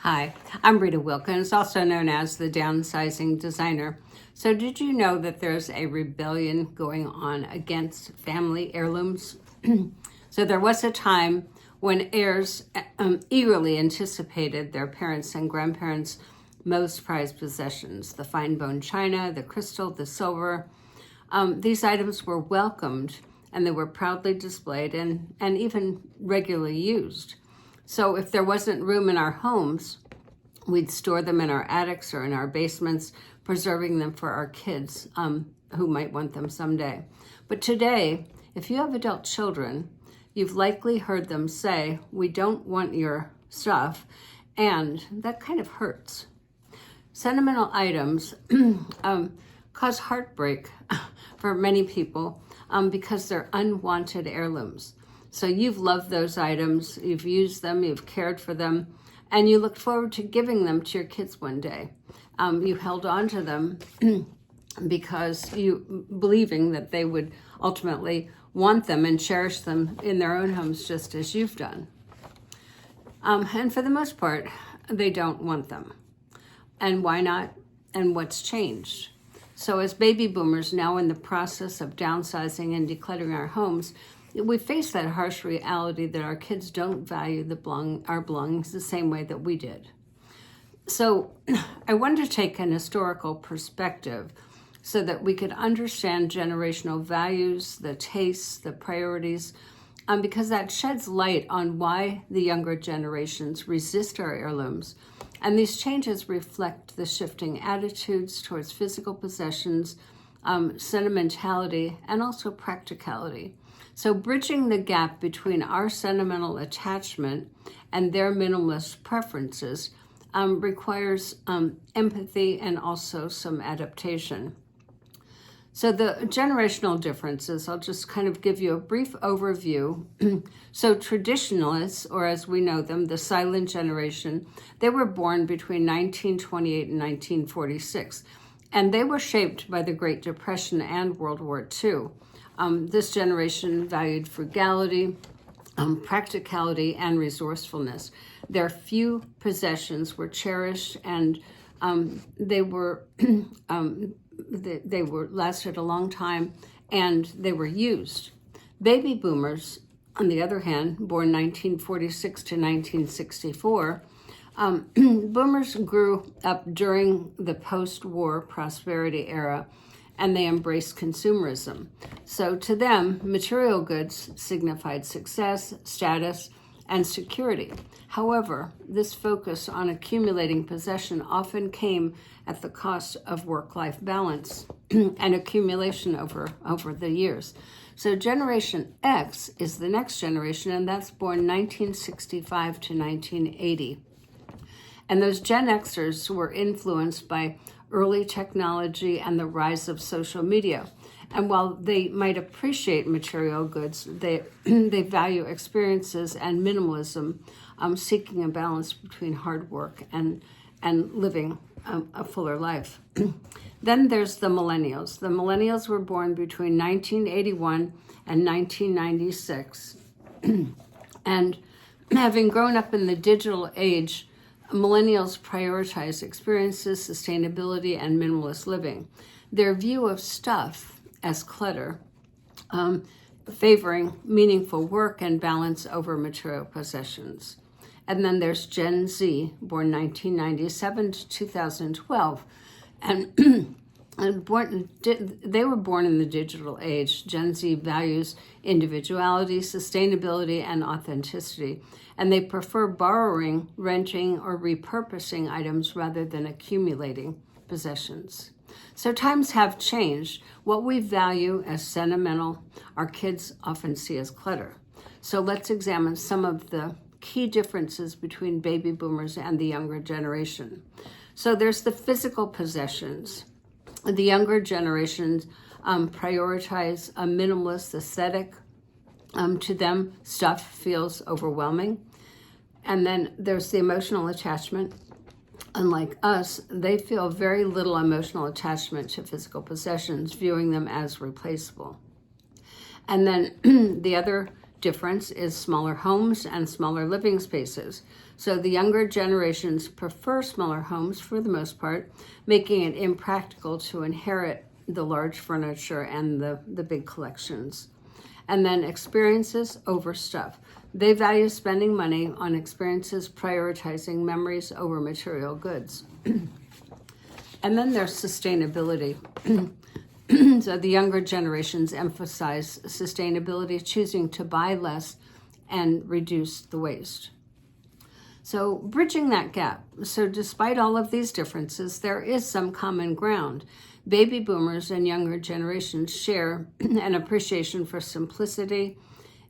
Hi, I'm Rita Wilkins, also known as the Downsizing Designer. So did you know that there's a rebellion going on against family heirlooms? So there was a time when heirs eagerly anticipated their parents' and grandparents' most prized possessions, the fine bone china, the crystal, the silver. These items were welcomed and they were proudly displayed and even regularly used. So if there wasn't room in our homes, we'd store them in our attics or in our basements, preserving them for our kids who might want them someday. But today, if you have adult children, you've likely heard them say, "We don't want your stuff," and that kind of hurts. Sentimental items cause heartbreak for many people because they're unwanted heirlooms. So you've loved those items, you've used them, you've cared for them, and you looked forward to giving them to your kids one day. You held on to them because you believing that they would ultimately want them and cherish them in their own homes just as you've done. And for the most part, they don't want them. And why not? And what's changed? So as baby boomers now in the process of downsizing and decluttering our homes, we face that harsh reality that our kids don't value our belongings the same way that we did. So I wanted to take an historical perspective so that we could understand generational values, the tastes, the priorities, because that sheds light on why the younger generations resist our heirlooms. And these changes reflect the shifting attitudes towards physical possessions, sentimentality, and also practicality. So bridging the gap between our sentimental attachment and their minimalist preferences requires empathy and also some adaptation. So the generational differences, I'll just kind of give you a brief overview. So traditionalists, or as we know them, the silent generation, they were born between 1928 and 1946, and they were shaped by the Great Depression and World War II. This generation valued frugality, practicality, and resourcefulness. Their few possessions were cherished, and they were lasted a long time, and they were used. Baby boomers, on the other hand, born 1946 to 1964, boomers grew up during the post-war prosperity era, and they embraced consumerism. So to them, material goods signified success, status, and security. However, this focus on accumulating possession often came at the cost of work-life balance and accumulation over the years. So Generation X is the next generation, and that's born 1965 to 1980. And those Gen Xers were influenced by early technology and the rise of social media. And while they might appreciate material goods, they value experiences and minimalism, seeking a balance between hard work and living a fuller life. Then there's the millennials. The millennials were born between 1981 and 1996. And having grown up in the digital age, millennials prioritize experiences, sustainability, and minimalist living. Their view of stuff as clutter, favoring meaningful work and balance over material possessions. And then there's Gen Z, born 1997 to 2012. And they were born in the digital age. Gen Z values individuality, sustainability, and authenticity. And they prefer borrowing, renting, or repurposing items rather than accumulating possessions. So times have changed. What we value as sentimental, our kids often see as clutter. So let's examine some of the key differences between baby boomers and the younger generation. So there's the physical possessions. The younger generations prioritize a minimalist aesthetic. To them, stuff feels overwhelming. And then there's the emotional attachment. Unlike us, they feel very little emotional attachment to physical possessions, viewing them as replaceable. And then the other difference is smaller homes and smaller living spaces. So the younger generations prefer smaller homes for the most part, making it impractical to inherit the large furniture and the big collections. And then experiences over stuff. They value spending money on experiences, prioritizing memories over material goods. And then there's sustainability. So the younger generations emphasize sustainability, choosing to buy less and reduce the waste. So bridging that gap. So despite all of these differences, there is some common ground. Baby boomers and younger generations share an appreciation for simplicity,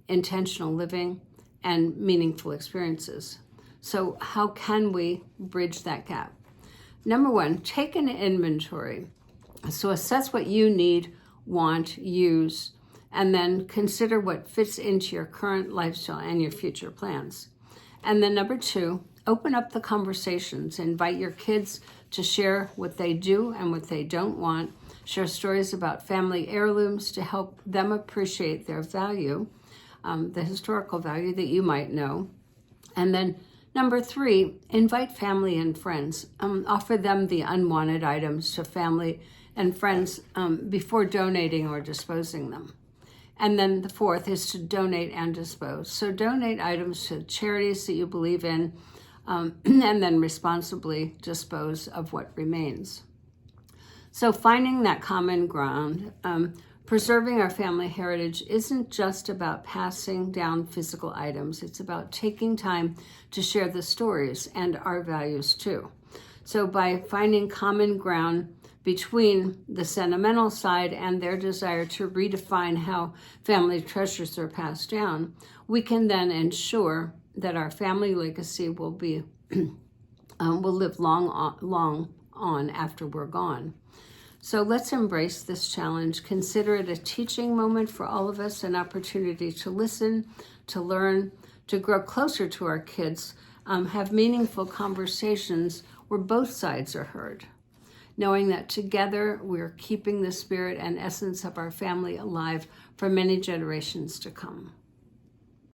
intentional living, and meaningful experiences. So how can we bridge that gap? Number one, take an inventory. So assess what you need, want, use, and then consider what fits into your current lifestyle and your future plans. And then number two, open up the conversations. Invite your kids to share what they do and what they don't want. Share stories about family heirlooms to help them appreciate their value, the historical value that you might know. And then number three, invite family and friends. Offer them the unwanted items to family and friends before donating or disposing them. And then the fourth is to donate and dispose. So donate items to charities that you believe in, and then responsibly dispose of what remains. So finding that common ground, preserving our family heritage isn't just about passing down physical items. It's about taking time to share the stories and our values too. So by finding common ground between the sentimental side and their desire to redefine how family treasures are passed down, we can then ensure that our family legacy will be will live long on after we're gone. So let's embrace this challenge. Consider it a teaching moment for all of us, an opportunity to listen, to learn, to grow closer to our kids, have meaningful conversations where both sides are heard, knowing that together we're keeping the spirit and essence of our family alive for many generations to come.